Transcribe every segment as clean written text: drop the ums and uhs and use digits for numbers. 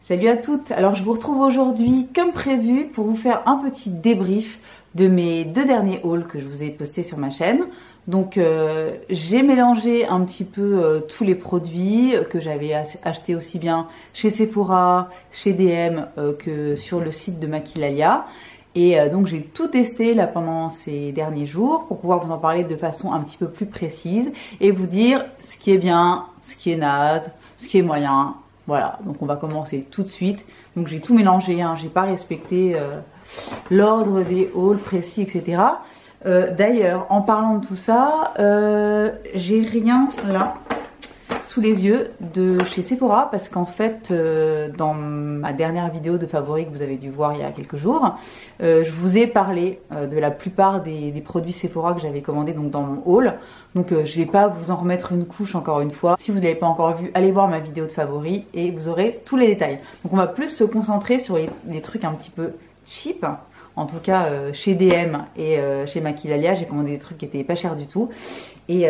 Salut à toutes. Alors je vous retrouve aujourd'hui comme prévu pour vous faire un petit débrief de mes deux derniers hauls que je vous ai postés sur ma chaîne. Donc j'ai mélangé un petit peu tous les produits que j'avais achetés aussi bien chez Sephora, chez DM que sur le site de Maquilalia. Et donc j'ai tout testé là pendant ces derniers jours pour pouvoir vous en parler de façon un petit peu plus précise et vous dire ce qui est bien, ce qui est naze, ce qui est moyen. Voilà, donc on va commencer tout de suite. Donc j'ai tout mélangé, hein, j'ai pas respecté l'ordre des hauls précis, etc. D'ailleurs, en parlant de tout ça, j'ai rien là sous les yeux de chez Sephora parce qu'en fait, dans ma dernière vidéo de favoris que vous avez dû voir il y a quelques jours, je vous ai parlé de la plupart des produits Sephora que j'avais commandés donc dans mon haul. Donc je vais pas vous en remettre une couche encore une fois. Si vous ne l'avez pas encore vu, allez voir ma vidéo de favoris et vous aurez tous les détails. Donc on va plus se concentrer sur les trucs un petit peu cheap. En tout cas, chez DM et chez Maquilalia, j'ai commandé des trucs qui étaient pas chers du tout. Et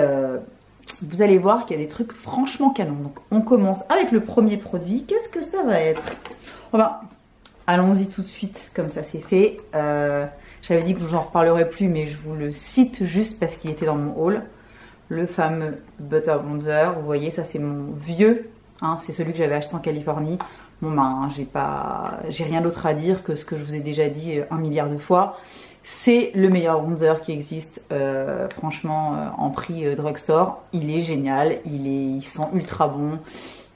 vous allez voir qu'il y a des trucs franchement canons. Donc on commence avec le premier produit. Qu'est-ce que ça va être? Enfin, allons-y tout de suite, comme ça c'est fait. J'avais dit que je vous en reparlerai plus, mais je vous le cite juste parce qu'il était dans mon haul. Le fameux Butter Bronzer. Vous voyez, ça c'est mon vieux. Hein, c'est celui que j'avais acheté en Californie. Bon ben, j'ai rien d'autre à dire que ce que je vous ai déjà dit 1 milliard de fois. C'est le meilleur bronzer qui existe, franchement, en prix drugstore. Il est génial, il sent ultra bon.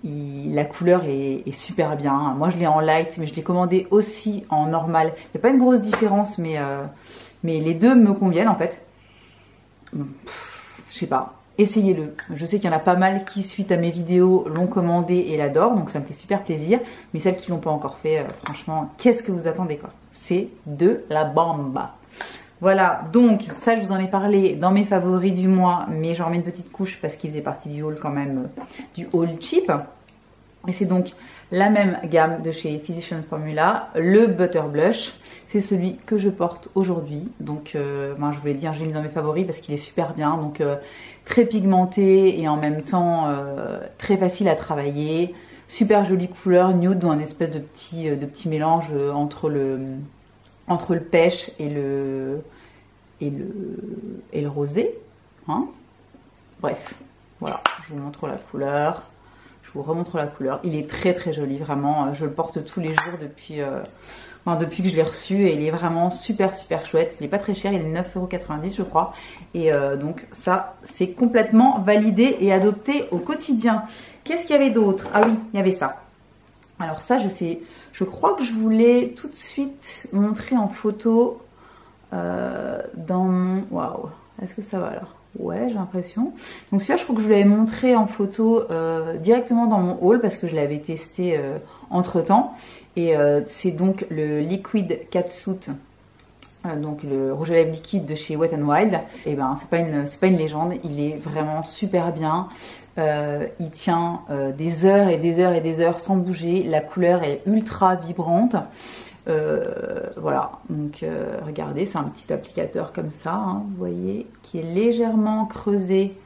La couleur est super bien. Moi, je l'ai en light, mais je l'ai commandé aussi en normal. Il n'y a pas une grosse différence, mais les deux me conviennent en fait. Je sais pas. Essayez-le. Je sais qu'il y en a pas mal qui, suite à mes vidéos, l'ont commandé et l'adorent, donc ça me fait super plaisir. Mais celles qui l'ont pas encore fait, franchement, qu'est-ce que vous attendez quoi? C'est de la bamba. Voilà, donc ça je vous en ai parlé dans mes favoris du mois, mais j'en remets une petite couche parce qu'il faisait partie du haul quand même, du haul cheap. Et c'est donc la même gamme de chez Physicians Formula, le Butter Blush. C'est celui que je porte aujourd'hui. Donc, ben, je vous l'ai dit, je l'ai mis dans mes favoris parce qu'il est super bien. Donc, très pigmenté et en même temps très facile à travailler. Super jolie couleur, nude, dans un espèce de petit mélange entre le pêche et le rosé. Hein, bref, voilà, je vous montre la couleur. Je vous remontre la couleur. Il est très très joli, vraiment. Je le porte tous les jours depuis que je l'ai reçu et il est vraiment super super chouette. Il n'est pas très cher, il est 9,90 € je crois. Et donc ça, c'est complètement validé et adopté au quotidien. Qu'est-ce qu'il y avait d'autre? Ah oui, il y avait ça. Alors ça, je crois que je vous l'ai tout de suite montré en photo dans mon... Waouh, est-ce que ça va alors? Ouais, j'ai l'impression. Donc celui-là, je crois que je vous l'avais montré en photo directement dans mon haul parce que je l'avais testé entre-temps. Et c'est donc le Liquid Catsuit, donc le rouge à lèvres liquide de chez Wet n Wild. Et ben, c'est pas une légende, il est vraiment super bien. Il tient des heures et des heures et des heures sans bouger. La couleur est ultra vibrante. Voilà, donc regardez, c'est un petit applicateur comme ça, hein, vous voyez, qui est légèrement creusé,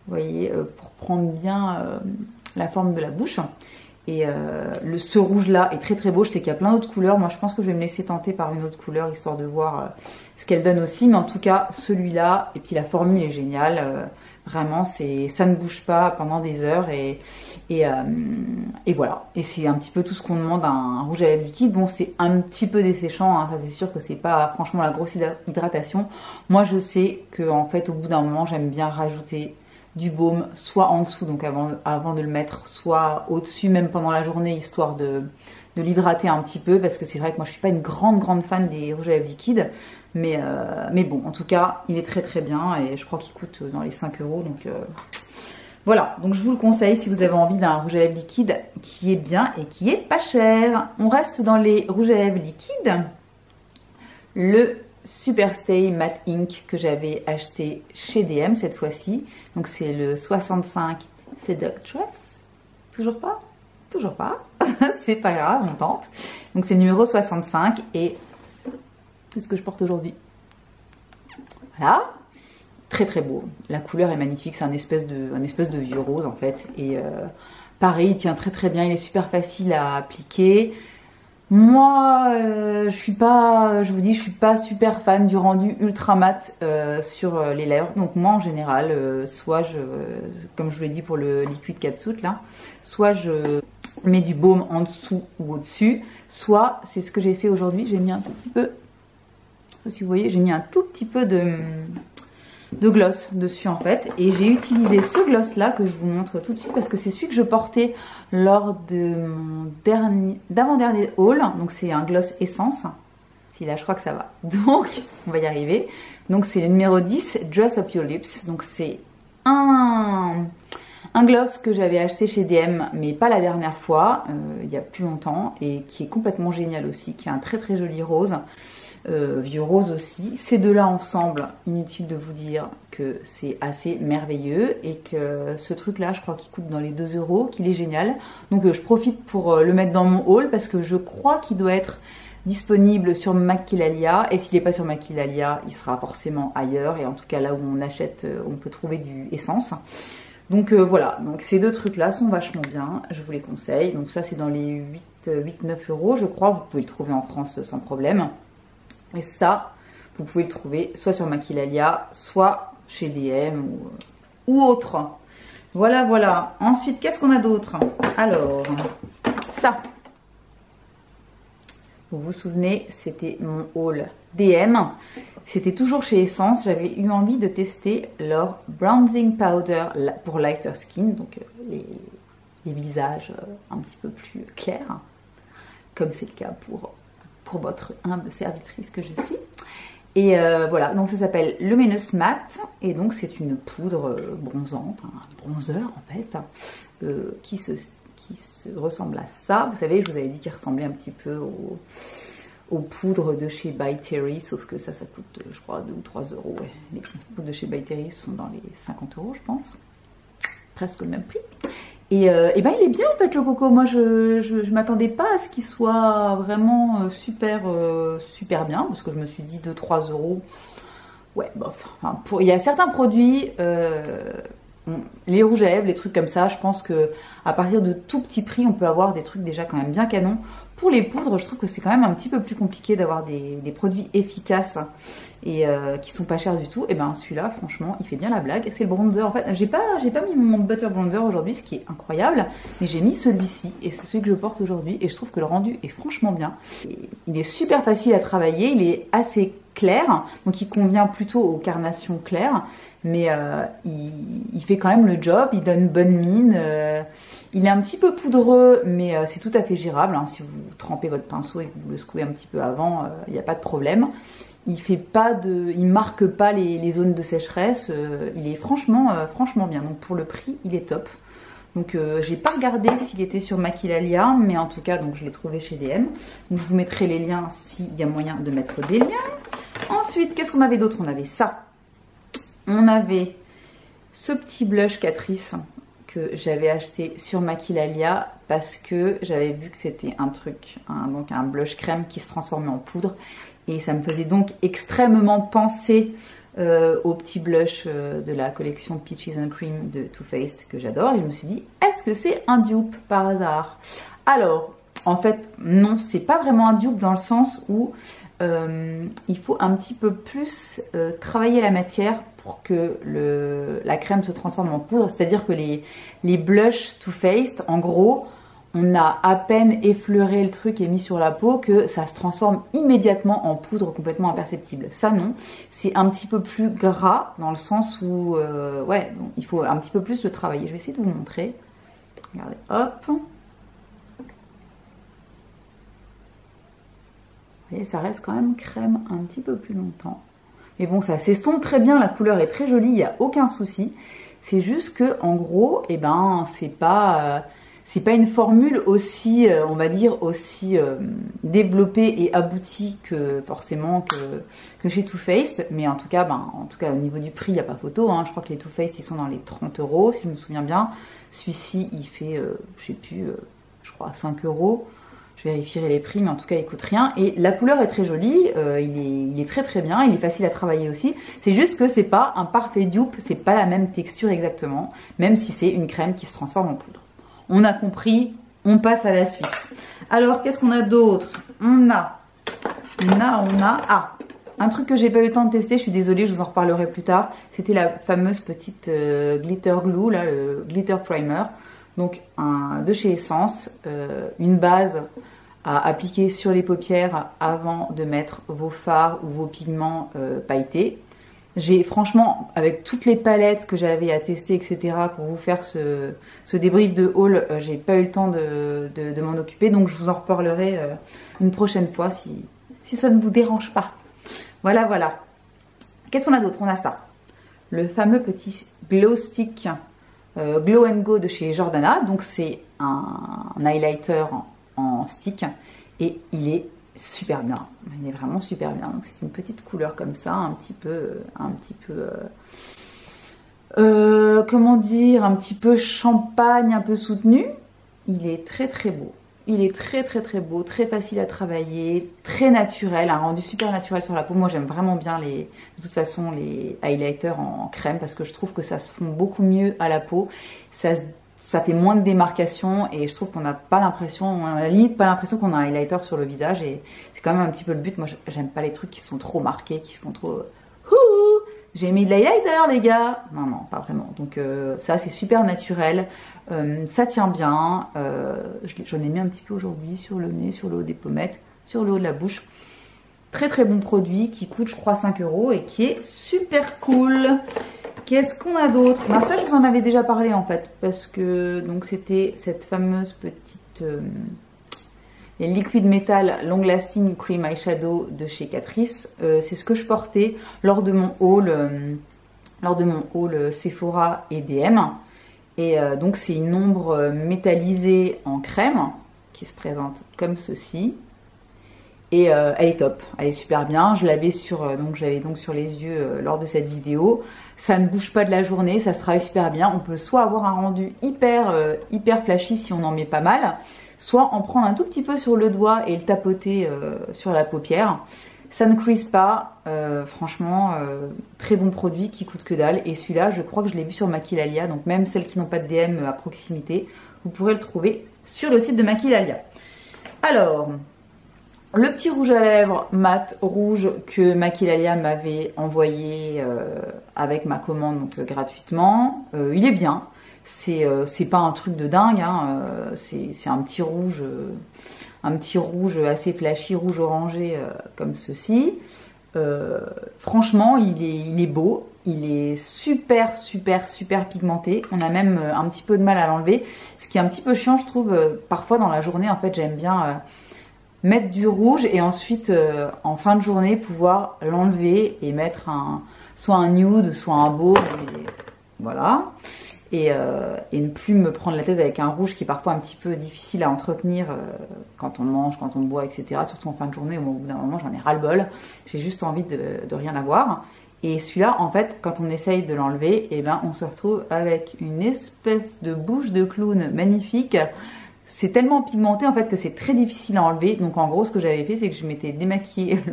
vous voyez, pour prendre bien la forme de la bouche. Et ce rouge là est très très beau. Je sais qu'il y a plein d'autres couleurs. Moi je pense que je vais me laisser tenter par une autre couleur histoire de voir ce qu'elle donne aussi. Mais en tout cas celui-là, et puis la formule est géniale. Vraiment, ça ne bouge pas pendant des heures et voilà. Et c'est un petit peu tout ce qu'on demande à un rouge à lèvres liquide. Bon, c'est un petit peu desséchant, hein, ça c'est sûr que c'est pas franchement la grosse hydratation. Moi, je sais que en fait, au bout d'un moment, j'aime bien rajouter du baume, soit en dessous, donc avant de le mettre, soit au-dessus, même pendant la journée, histoire de l'hydrater un petit peu, parce que c'est vrai que moi je suis pas une grande fan des rouges à lèvres liquides, mais bon, en tout cas, il est très très bien, et je crois qu'il coûte dans les 5 €, donc voilà, donc je vous le conseille si vous avez envie d'un rouge à lèvres liquide qui est bien et qui est pas cher. On reste dans les rouges à lèvres liquides, le Superstay Matte Ink que j'avais acheté chez DM cette fois-ci. Donc c'est le 65 Seductress. Toujours pas? Toujours pas. C'est pas grave, on tente. Donc c'est le numéro 65 et c'est ce que je porte aujourd'hui. Voilà. très très beau. La couleur est magnifique, c'est un espèce de vieux rose en fait. Et pareil, il tient très très bien, il est super facile à appliquer. Moi, je vous dis, je suis pas super fan du rendu ultra mat sur les lèvres. Donc moi, en général, comme je vous l'ai dit pour le liquide catsuit là, soit je mets du baume en dessous ou au-dessus, soit c'est ce que j'ai fait aujourd'hui. J'ai mis un tout petit peu, je sais pas si vous voyez, j'ai mis un tout petit peu de gloss dessus en fait, et j'ai utilisé ce gloss là que je vous montre tout de suite parce que c'est celui que je portais lors de mon d'avant-dernier haul. Donc c'est un gloss essence, si là je crois que ça va, donc on va y arriver. Donc c'est le numéro 10, Dress Up Your Lips. Donc c'est un gloss que j'avais acheté chez DM mais pas la dernière fois, il y a plus longtemps, et qui est complètement génial aussi, qui a un très très joli rose. Vieux rose aussi. Ces deux-là ensemble, inutile de vous dire que c'est assez merveilleux et que ce truc-là, je crois qu'il coûte dans les 2 €, qu'il est génial. Donc je profite pour le mettre dans mon haul parce que je crois qu'il doit être disponible sur Maquilalia, et s'il n'est pas sur Maquilalia, il sera forcément ailleurs, et en tout cas là où on achète, on peut trouver du Essence. Donc voilà, donc ces deux trucs-là sont vachement bien, je vous les conseille. Donc ça c'est dans les 8-9 € je crois, vous pouvez le trouver en France sans problème. Et ça, vous pouvez le trouver soit sur Maquilalia, soit chez DM ou autre. Voilà, voilà. Ensuite, qu'est-ce qu'on a d'autre? Alors, ça. Vous vous souvenez, c'était mon haul DM. C'était toujours chez Essence. J'avais eu envie de tester leur Bronzing Powder pour Lighter Skin. Donc, les visages un petit peu plus clairs. Comme c'est le cas pour votre humble servitrice que je suis. Et voilà, donc ça s'appelle Luminous Matte, et donc c'est une poudre bronzante, un bronzer en fait, qui se ressemble à ça. Vous savez, je vous avais dit qu'il ressemblait un petit peu aux poudres de chez By Terry, sauf que ça coûte, je crois, 2 ou 3 €. Ouais. Les poudres de chez By Terry sont dans les 50 €, je pense. Presque le même prix. Et ben il est bien en fait le coco. Moi je m'attendais pas à ce qu'il soit vraiment super bien, parce que je me suis dit 2-3 €. Ouais, bof. Enfin, il y a certains produits, les rouges à lèvres, les trucs comme ça, je pense que à partir de tout petit prix, on peut avoir des trucs déjà quand même bien canons. Pour les poudres, je trouve que c'est quand même un petit peu plus compliqué d'avoir des produits efficaces et qui sont pas chers du tout. Et ben celui-là, franchement, il fait bien la blague. C'est le bronzer. En fait, j'ai pas mis mon butter bronzer aujourd'hui, ce qui est incroyable, mais j'ai mis celui-ci et c'est celui que je porte aujourd'hui. Et je trouve que le rendu est franchement bien. Et il est super facile à travailler. Il est assez clair, donc il convient plutôt aux carnations claires, mais il fait quand même le job. Il donne bonne mine. Il est un petit peu poudreux, mais c'est tout à fait gérable, hein. Si vous trempez votre pinceau et que vous le secouez un petit peu avant, il n'y a pas de problème. Il marque pas les zones de sécheresse. Il est franchement bien. Donc pour le prix, il est top. Donc j'ai pas regardé s'il était sur Maquilalia, mais en tout cas, donc je l'ai trouvé chez DM. Donc je vous mettrai les liens s'il y a moyen de mettre des liens. Ensuite, qu'est-ce qu'on avait d'autre? On avait ça. On avait ce petit blush Catrice que j'avais acheté sur Maquilalia parce que j'avais vu que c'était donc un blush crème qui se transformait en poudre, et ça me faisait donc extrêmement penser au petit blush de la collection Peaches and Cream de Too Faced que j'adore, et je me suis dit, est-ce que c'est un dupe par hasard? Alors en fait non, c'est pas vraiment un dupe dans le sens où il faut un petit peu plus travailler la matière pour que la crème se transforme en poudre. C'est-à-dire que les blushs Too Faced, en gros, on a à peine effleuré le truc et mis sur la peau que ça se transforme immédiatement en poudre complètement imperceptible. Ça non, c'est un petit peu plus gras dans le sens où, ouais, donc, il faut un petit peu plus le travailler. Je vais essayer de vous montrer. Regardez, hop. Vous voyez, ça reste quand même crème un petit peu plus longtemps. Mais bon, ça s'estompe très bien, la couleur est très jolie, il n'y a aucun souci. C'est juste que, en gros, eh ben, c'est pas une formule aussi, on va dire, aussi développée et aboutie que forcément que chez Too Faced. Mais en tout cas, au niveau du prix, il n'y a pas photo, hein. Je crois que les Too Faced, ils sont dans les 30 €, si je me souviens bien. Celui-ci, il fait, je sais plus, je crois 5 €. Je vérifierai les prix, mais en tout cas, il coûte rien. Et la couleur est très jolie, il est très très bien, il est facile à travailler aussi. C'est juste que c'est pas un parfait dupe, c'est pas la même texture exactement, même si c'est une crème qui se transforme en poudre. On a compris, on passe à la suite. Alors, qu'est-ce qu'on a d'autre? Ah, un truc que j'ai pas eu le temps de tester, je suis désolée, je vous en reparlerai plus tard. C'était la fameuse petite glitter glue, là, le glitter primer. Donc, de chez Essence, une base à appliquer sur les paupières avant de mettre vos fards ou vos pigments pailletés. J'ai franchement, avec toutes les palettes que j'avais à tester, etc., pour vous faire ce débrief de haul, j'ai pas eu le temps de m'en occuper. Donc, je vous en reparlerai une prochaine fois si ça ne vous dérange pas. Voilà, voilà. Qu'est-ce qu'on a d'autre? On a ça. Le fameux petit glow stick Glow and Go de chez Jordana. Donc, c'est un highlighter en stick et il est super bien. Il est vraiment super bien. Donc, c'est une petite couleur comme ça, un petit peu comment dire, un petit peu champagne, un peu soutenu. Il est très très beau. Il est très très très beau, très facile à travailler, très naturel, un rendu super naturel sur la peau. Moi j'aime vraiment bien de toute façon les highlighters en crème parce que je trouve que ça se fond beaucoup mieux à la peau. Ça fait moins de démarcation et je trouve qu'on n'a pas l'impression, on a à la limite pas l'impression qu'on a un highlighter sur le visage et c'est quand même un petit peu le but. Moi j'aime pas les trucs qui sont trop marqués, qui se font trop... J'ai mis de l'highlighter les gars. Non, non, pas vraiment. Donc ça c'est super naturel. Ça tient bien. J'en ai mis un petit peu aujourd'hui sur le nez, sur le haut des pommettes, sur le haut de la bouche. Très très bon produit qui coûte je crois 5 € et qui est super cool. Qu'est-ce qu'on a d'autre? Ben, ça je vous en avais déjà parlé en fait. Parce que donc c'était cette fameuse petite... les Liquid Metal Long Lasting Cream Eyeshadow de chez Catrice. C'est ce que je portais lors de mon haul Sephora et DM. Et donc c'est une ombre métallisée en crème qui se présente comme ceci. Et elle est top, elle est super bien. Je l'avais j'avais donc sur les yeux lors de cette vidéo. Ça ne bouge pas de la journée, ça se travaille super bien. On peut soit avoir un rendu hyper flashy si on en met pas mal, soit en prendre un tout petit peu sur le doigt et le tapoter sur la paupière. Ça ne crease pas, franchement, très bon produit qui coûte que dalle. Et celui-là, je crois que je l'ai vu sur Maquillalia, donc même celles qui n'ont pas de DM à proximité, vous pourrez le trouver sur le site de Maquillalia. Alors, le petit rouge à lèvres mat rouge que Maquillalia m'avait envoyé avec ma commande donc, gratuitement, il est bien. C'est pas un truc de dingue, hein, c'est un petit rouge assez flashy, rouge orangé comme ceci. Franchement, il est beau, il est super pigmenté. On a même un petit peu de mal à l'enlever. Ce qui est un petit peu chiant, je trouve, parfois dans la journée, en fait, j'aime bien mettre du rouge et ensuite, en fin de journée, pouvoir l'enlever et mettre soit un nude, soit un beau. Voilà. Et ne plus me prendre la tête avec un rouge qui est parfois un petit peu difficile à entretenir quand on mange, quand on boit, etc. Surtout en fin de journée, au bout d'un moment, j'en ai ras-le-bol. J'ai juste envie de rien avoir. Et celui-là, en fait, quand on essaye de l'enlever, eh ben, on se retrouve avec une espèce de bouche de clown magnifique. C'est tellement pigmenté, en fait, que c'est très difficile à enlever. Donc, en gros, ce que j'avais fait, c'est que je m'étais démaquillé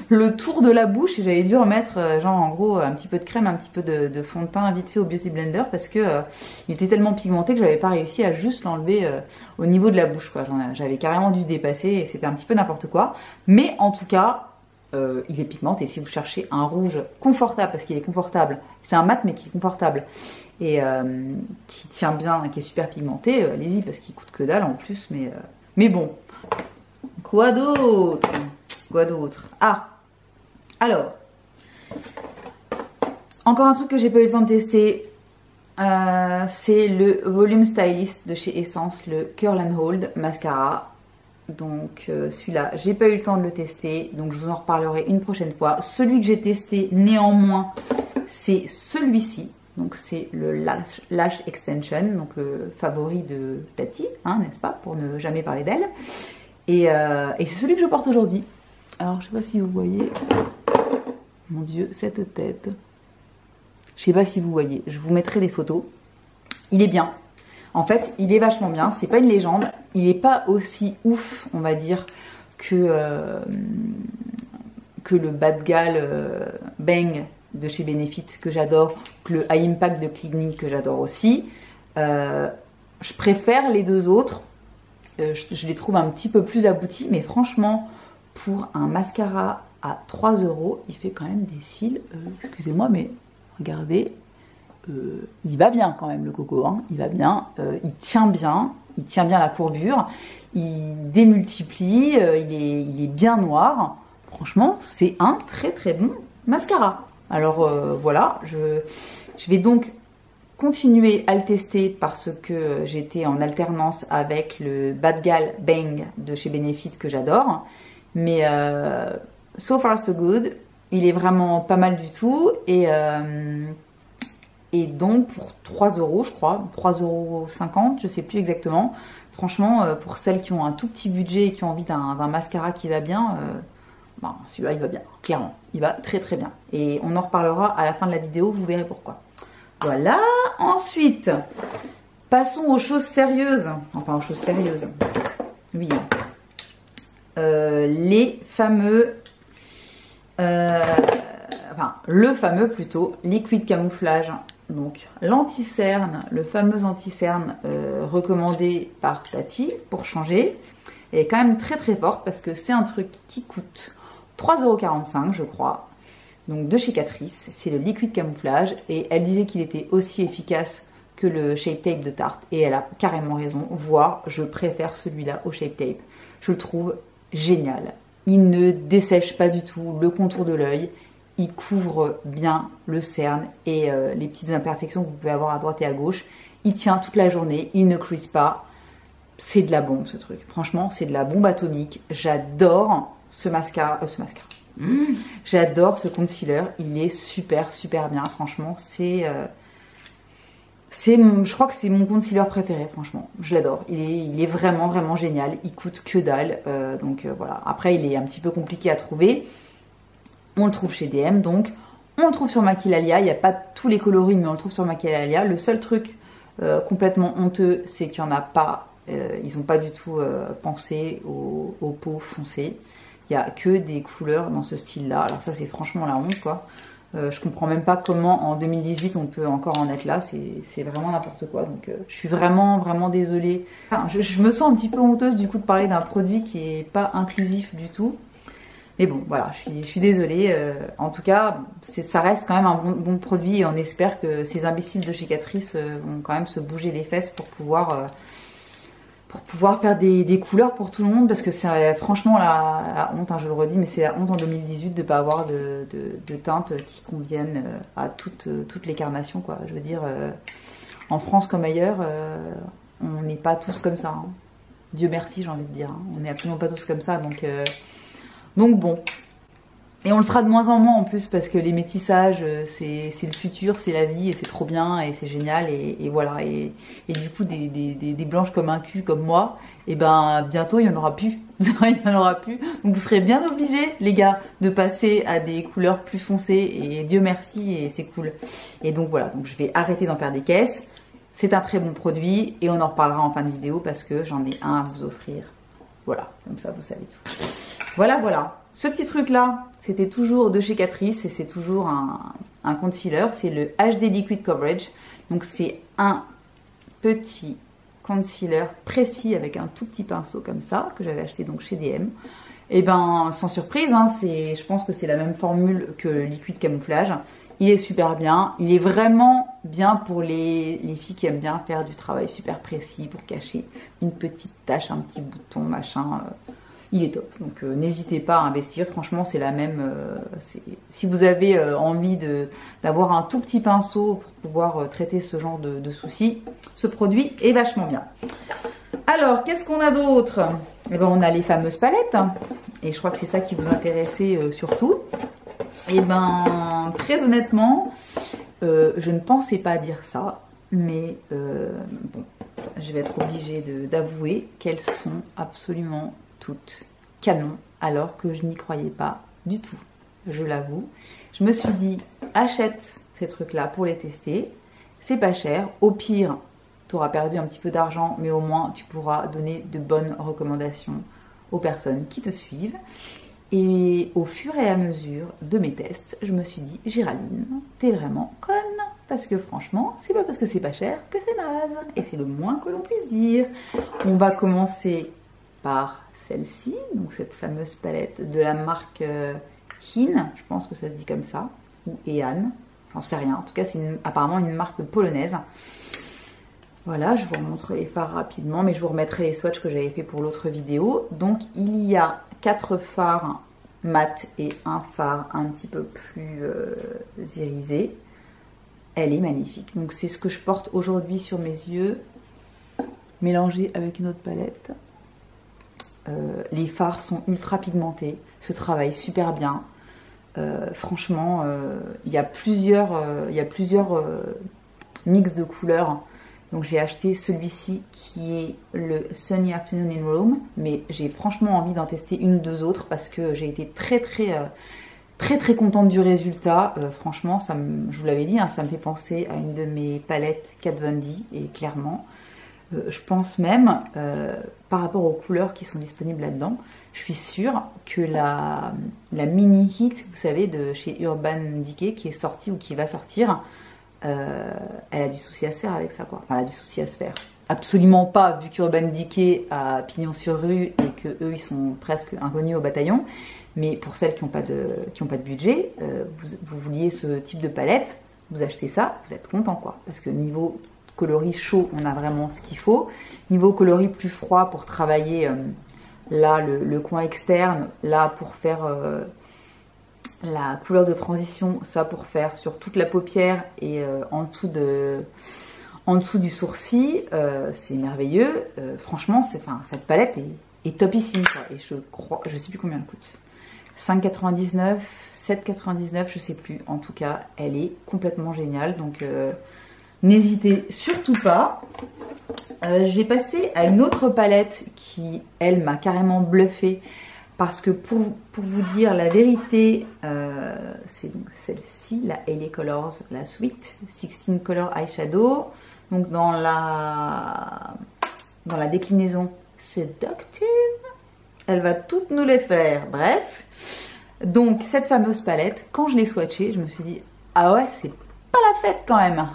le tour de la bouche et j'avais dû remettre genre en gros un petit peu de crème, un petit peu de fond de teint vite fait au Beauty Blender parce que il était tellement pigmenté que j'avais pas réussi à juste l'enlever au niveau de la bouche quoi. J'avais carrément dû dépasser et c'était un petit peu n'importe quoi. Mais en tout cas, il est pigmenté. Si vous cherchez un rouge confortable parce qu'il est confortable, c'est un mat mais qui est confortable et qui tient bien, qui est super pigmenté, allez-y parce qu'il coûte que dalle en plus. Mais bon, quoi d'autre? Quoi d'autre? Ah, alors, encore un truc que j'ai pas eu le temps de tester, c'est le Volume Stylist de chez Essence, le Curl and Hold Mascara. Donc celui-là, j'ai pas eu le temps de le tester, donc je vous en reparlerai une prochaine fois. Celui que j'ai testé néanmoins, c'est celui-ci. Donc c'est le Lash Extension, donc le favori de Tati, hein, n'est-ce pas, pour ne jamais parler d'elle. Et c'est celui que je porte aujourd'hui. Alors, je sais pas si vous voyez. Mon Dieu, cette tête. Je sais pas si vous voyez. Je vous mettrai des photos. Il est bien. En fait, il est vachement bien, c'est pas une légende, il est pas aussi ouf, on va dire, que le Bad Gal Bang de chez Benefit que j'adore, que le High Impact de Clinique que j'adore aussi. Je préfère les deux autres, je les trouve un petit peu plus aboutis, mais franchement, pour un mascara à 3 €, il fait quand même des cils, excusez-moi, mais regardez, il va bien quand même le coco, hein, il va bien, il tient bien la courbure, il démultiplie, il est bien noir. Franchement, c'est un très très bon mascara. Alors voilà, je vais donc continuer à le tester parce que j'étais en alternance avec le Bad Gal Bang de chez Benefit que j'adore. Mais so far so good, il est vraiment pas mal du tout. Et donc pour 3 € je crois, 3,50 €, je sais plus exactement. Franchement, pour celles qui ont un tout petit budget et qui ont envie d'un mascara qui va bien, bon, celui-là il va bien, clairement. Il va très très bien. Et on en reparlera à la fin de la vidéo, vous verrez pourquoi. Voilà, ensuite, passons aux choses sérieuses. Enfin, aux choses sérieuses. Oui. Les fameux... enfin, le fameux plutôt, liquide camouflage. Donc, l'anti-cerne, le fameux anti-cerne recommandé par Tati pour changer. Elle est quand même très très forte parce que c'est un truc qui coûte 3,45 € je crois. Donc de chez Catrice, c'est le liquide camouflage et elle disait qu'il était aussi efficace que le Shape Tape de Tarte et elle a carrément raison, voire je préfère celui-là au Shape Tape. Je le trouve génial. Il ne dessèche pas du tout le contour de l'œil, il couvre bien le cerne et les petites imperfections que vous pouvez avoir à droite et à gauche. Il tient toute la journée, il ne crease pas. C'est de la bombe ce truc, franchement c'est de la bombe atomique. J'adore ce mascara, j'adore ce concealer, il est super super bien, franchement, je crois que c'est mon concealer préféré, franchement, je l'adore, il est vraiment vraiment génial, il coûte que dalle, donc voilà, après il est un petit peu compliqué à trouver, on le trouve chez DM, donc on le trouve sur Maquillalia, il n'y a pas tous les coloris, mais on le trouve sur Maquillalia. Le seul truc complètement honteux, c'est qu'il n'y en a pas, ils n'ont pas du tout pensé aux peaux foncées. Il n'y a que des couleurs dans ce style-là. Alors ça, c'est franchement la honte, quoi. Je comprends même pas comment, en 2018, on peut encore en être là. C'est vraiment n'importe quoi. Donc, je suis vraiment, vraiment désolée. Enfin, je me sens un petit peu honteuse, du coup, de parler d'un produit qui n'est pas inclusif du tout. Mais bon, voilà, je suis désolée. En tout cas, ça reste quand même un bon produit. Et on espère que ces imbéciles de chez Catrice vont quand même se bouger les fesses pour pouvoir faire des couleurs pour tout le monde, parce que c'est franchement la honte, hein, je le redis, mais c'est la honte en 2018 de ne pas avoir de teintes qui conviennent à toutes les carnations, quoi. Je veux dire, en France comme ailleurs, on n'est pas tous comme ça, hein. Dieu merci, j'ai envie de dire, hein. On n'est absolument pas tous comme ça, donc bon. Et on le sera de moins en moins en plus, parce que les métissages, c'est le futur, c'est la vie, et c'est trop bien, et c'est génial, et voilà. Et du coup, des blanches comme un cul, comme moi, et ben bientôt, il n'y en aura plus. Il n'y en aura plus. Donc vous serez bien obligés, les gars, de passer à des couleurs plus foncées, et Dieu merci, et c'est cool. Et donc voilà, donc je vais arrêter d'en faire des caisses. C'est un très bon produit, et on en reparlera en fin de vidéo, parce que j'en ai un à vous offrir. Voilà, comme ça, vous savez tout. Voilà, voilà. Ce petit truc-là, c'était toujours de chez Catrice et c'est toujours un concealer. C'est le HD Liquid Coverage. Donc, c'est un petit concealer précis avec un tout petit pinceau comme ça, que j'avais acheté donc chez DM. Et ben, sans surprise, hein, je pense que c'est la même formule que le Liquid Camouflage. Il est super bien. Il est vraiment bien pour les filles qui aiment bien faire du travail super précis pour cacher une petite tache, un petit bouton, machin. Il est top, donc n'hésitez pas à investir, franchement c'est la même, si vous avez envie d'avoir un tout petit pinceau pour pouvoir traiter ce genre de soucis, ce produit est vachement bien. Alors, qu'est-ce qu'on a d'autre? Eh ben, on a les fameuses palettes, hein, et je crois que c'est ça qui vous intéressait surtout. Et ben, très honnêtement, je ne pensais pas dire ça, mais bon, je vais être obligée d'avouer qu'elles sont absolument toutes canon, alors que je n'y croyais pas du tout, je l'avoue. Je me suis dit, achète ces trucs là pour les tester, c'est pas cher, au pire tu auras perdu un petit peu d'argent, mais au moins tu pourras donner de bonnes recommandations aux personnes qui te suivent. Et au fur et à mesure de mes tests, je me suis dit, Géraldine, t'es vraiment conne, parce que franchement, c'est pas parce que c'est pas cher que c'est naze, et c'est le moins que l'on puisse dire. On va commencer par celle-ci, donc cette fameuse palette de la marque Hin, je pense que ça se dit comme ça, ou Ean, j'en sais rien, en tout cas c'est apparemment une marque polonaise. Voilà, je vous remontre les fards rapidement, mais je vous remettrai les swatchs que j'avais fait pour l'autre vidéo. Donc il y a 4 fards mat et un phare un petit peu plus irisé. Elle est magnifique. Donc c'est ce que je porte aujourd'hui sur mes yeux, mélangé avec une autre palette. Les fards sont ultra pigmentés, se travaillent super bien. Franchement, il y a plusieurs mix de couleurs. Donc j'ai acheté celui-ci qui est le Sunny Afternoon in Rome, mais j'ai franchement envie d'en tester une ou deux autres parce que j'ai été très contente du résultat. Franchement, je vous l'avais dit, hein, ça me fait penser à une de mes palettes Kat Von D, et clairement, je pense même, par rapport aux couleurs qui sont disponibles là-dedans, je suis sûre que la mini hit, vous savez, de chez Urban Decay qui est sortie ou qui va sortir, elle a du souci à se faire avec ça, quoi. Enfin, elle a du souci à se faire. Absolument pas, vu qu'Urban Decay a pignon sur rue et que eux ils sont presque inconnus au bataillon. Mais pour celles qui n'ont pas de budget, vous vouliez ce type de palette, vous achetez ça, vous êtes content, quoi. Parce que niveau coloris chaud, on a vraiment ce qu'il faut. Niveau coloris plus froid pour travailler là le coin externe, là pour faire la couleur de transition, ça pour faire sur toute la paupière et en dessous du sourcil, c'est merveilleux. Franchement, cette palette est topissime, quoi. Et je sais plus combien elle coûte. 5,99, 7,99, je sais plus. En tout cas, elle est complètement géniale. Donc, n'hésitez surtout pas. Je vais passer à une autre palette qui, elle, m'a carrément bluffée. Parce que pour vous dire la vérité, c'est donc celle-ci, la LA Colors, la Sweet 16 Color Eyeshadow. Donc dans la déclinaison Seductive, elle va toutes nous les faire. Bref, donc cette fameuse palette, quand je l'ai swatchée, je me suis dit, ah ouais, c'est pas la fête quand même.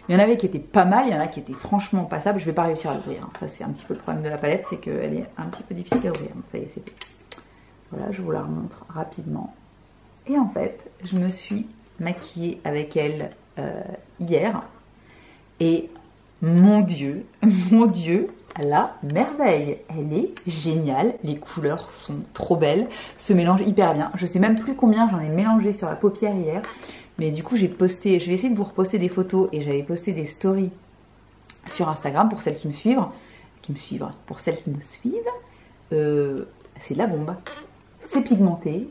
Il y en avait qui étaient pas mal, il y en a qui étaient franchement passables. Je vais pas réussir à l'ouvrir, hein. Ça c'est un petit peu le problème de la palette, c'est qu'elle est un petit peu difficile à ouvrir. Donc ça y est, c'est fait. Voilà, je vous la remontre rapidement. Et en fait, je me suis maquillée avec elle hier. Et mon Dieu, la merveille. Elle est géniale. Les couleurs sont trop belles. Se mélangent hyper bien. Je sais même plus combien j'en ai mélangé sur la paupière hier. Mais du coup, je vais essayer de vous reposter des photos. Et j'avais posté des stories sur Instagram pour celles qui me suivent. Pour celles qui me suivent. C'est de la bombe. C'est pigmenté,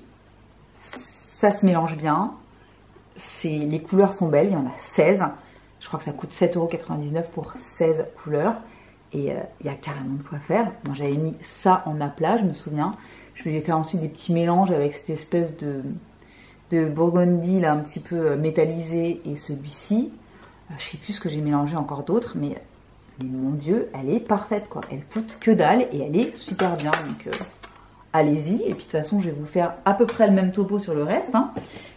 ça se mélange bien, les couleurs sont belles, il y en a 16, je crois que ça coûte 7,99 € pour 16 couleurs, et il y a carrément de quoi faire. Moi j'avais mis ça en aplat, je me souviens, je vais faire ensuite des petits mélanges avec cette espèce de burgundy là un petit peu métallisé et celui-ci, je sais plus ce que j'ai mélangé encore d'autres, mais mon Dieu, elle est parfaite, quoi. Elle coûte que dalle et elle est super bien, donc... allez-y, et puis de toute façon je vais vous faire à peu près le même topo sur le reste, hein.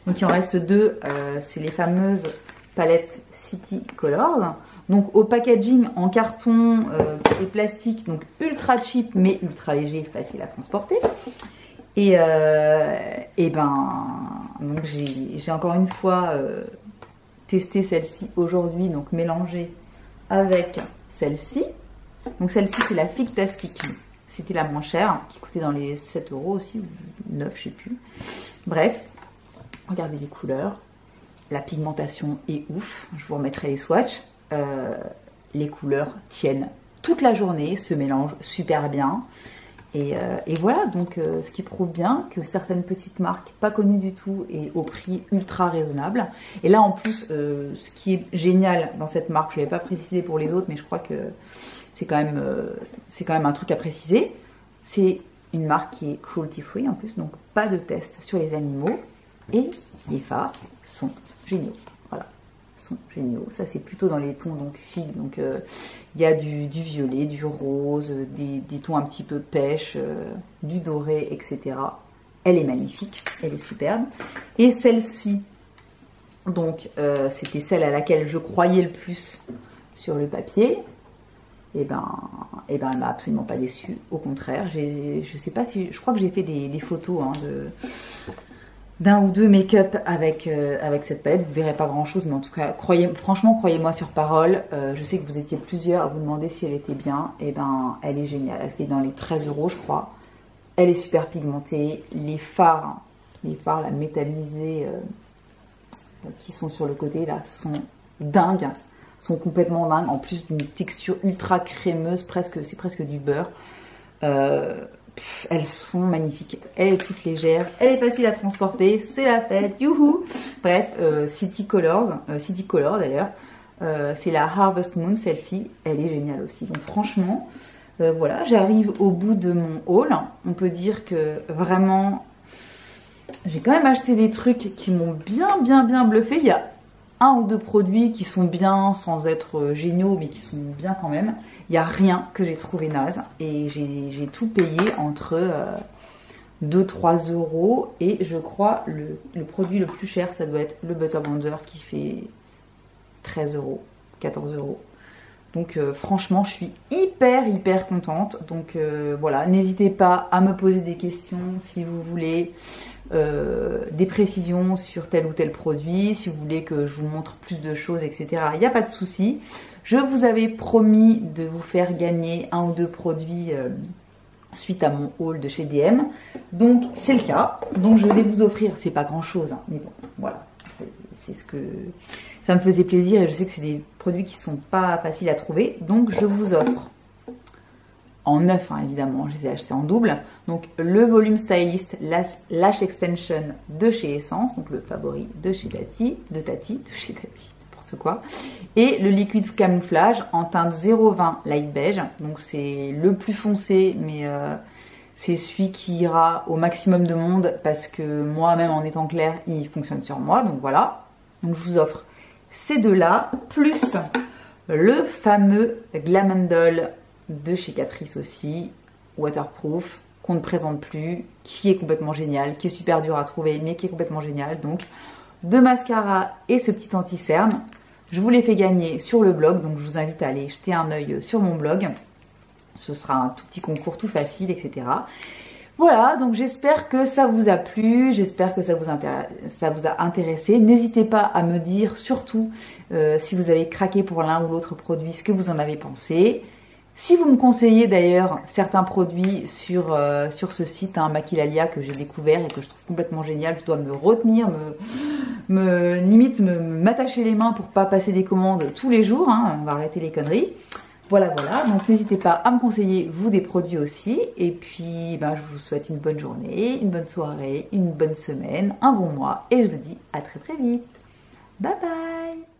Donc il en reste deux, c'est les fameuses palettes City Colors, donc au packaging en carton et plastique, donc ultra cheap mais ultra léger, facile à transporter, et donc j'ai encore une fois testé celle-ci aujourd'hui, donc mélangée avec celle-ci. Donc celle-ci c'est la Fictastic. C'était la moins chère, qui coûtait dans les 7 € aussi, ou 9, je sais plus. Bref, regardez les couleurs. La pigmentation est ouf. Je vous remettrai les swatchs. Les couleurs tiennent toute la journée, se mélangent super bien. Et voilà, donc ce qui prouve bien que certaines petites marques, pas connues du tout, et au prix ultra raisonnable. Et là, en plus, ce qui est génial dans cette marque, je ne l'ai pas précisé pour les autres, mais je crois que... c'est quand même un truc à préciser. C'est une marque qui est cruelty free en plus, donc pas de test sur les animaux. Et les fards sont géniaux. Voilà, sont géniaux. Ça c'est plutôt dans les tons donc figue, donc il y a du violet, du rose, des tons un petit peu pêche, du doré, etc. Elle est magnifique, elle est superbe. Et celle-ci, donc c'était celle à laquelle je croyais le plus sur le papier. Et ben elle m'a absolument pas déçue. Au contraire, je sais pas si, je crois que j'ai fait des photos hein, d'un ou deux make-up avec cette palette. Vous verrez pas grand chose, mais en tout cas, franchement, croyez-moi sur parole. Je sais que vous étiez plusieurs à vous demander si elle était bien. Et ben, elle est géniale. Elle fait dans les 13 € je crois. Elle est super pigmentée. Les fards là, métallisés qui sont sur le côté là sont dingues. Sont complètement dingues. En plus d'une texture ultra crémeuse, c'est presque du beurre. Elles sont magnifiques. Elle est toute légère, elle est facile à transporter, c'est la fête, youhou. Bref, City Color d'ailleurs. C'est la Harvest Moon, celle-ci, elle est géniale aussi. Donc franchement, voilà, j'arrive au bout de mon haul. On peut dire que vraiment, j'ai quand même acheté des trucs qui m'ont bien bluffé. Il y a un ou deux produits qui sont bien sans être géniaux, mais qui sont bien quand même. Il n'y a rien que j'ai trouvé naze et j'ai tout payé entre 2-3 € et je crois le produit le plus cher ça doit être le Butter Bonder qui fait 13 €, 14 €. Donc franchement je suis hyper contente. Donc voilà, n'hésitez pas à me poser des questions si vous voulez des précisions sur tel ou tel produit, si vous voulez que je vous montre plus de choses, etc. Il n'y a pas de souci. Je vous avais promis de vous faire gagner un ou deux produits suite à mon haul de chez DM. Donc c'est le cas. Donc je vais vous offrir, c'est pas grand chose, hein, mais bon, voilà. C'est ce que ça me faisait plaisir et je sais que c'est des produits qui sont pas faciles à trouver. Donc je vous offre en neuf, hein, évidemment, je les ai achetés en double. Donc le Volume Stylist Lash Extension de chez Essence, donc le favori de chez Tati, n'importe quoi. Et le Liquid Camouflage en teinte 020 Light Beige. Donc c'est le plus foncé, mais c'est celui qui ira au maximum de monde parce que moi, même en étant clair, il fonctionne sur moi. Donc voilà. Donc je vous offre ces deux-là, plus le fameux Glamandol de chez Catrice aussi, waterproof, qu'on ne présente plus, qui est complètement génial, qui est super dur à trouver, mais qui est complètement génial. Donc, deux mascaras et ce petit anti-cerne. Je vous les fais gagner sur le blog, donc je vous invite à aller jeter un œil sur mon blog. Ce sera un tout petit concours tout facile, etc. Voilà, donc j'espère que ça vous a plu, j'espère que ça vous a intéressé. N'hésitez pas à me dire surtout si vous avez craqué pour l'un ou l'autre produit, ce que vous en avez pensé. Si vous me conseillez d'ailleurs certains produits sur ce site, hein, Maquilalia, que j'ai découvert et que je trouve complètement génial, je dois me retenir, limite m'attacher les mains pour pas passer des commandes tous les jours, hein, on va arrêter les conneries. Voilà, donc n'hésitez pas à me conseiller vous des produits aussi. Et puis je vous souhaite une bonne journée, une bonne soirée, une bonne semaine, un bon mois et je vous dis à très vite. Bye bye.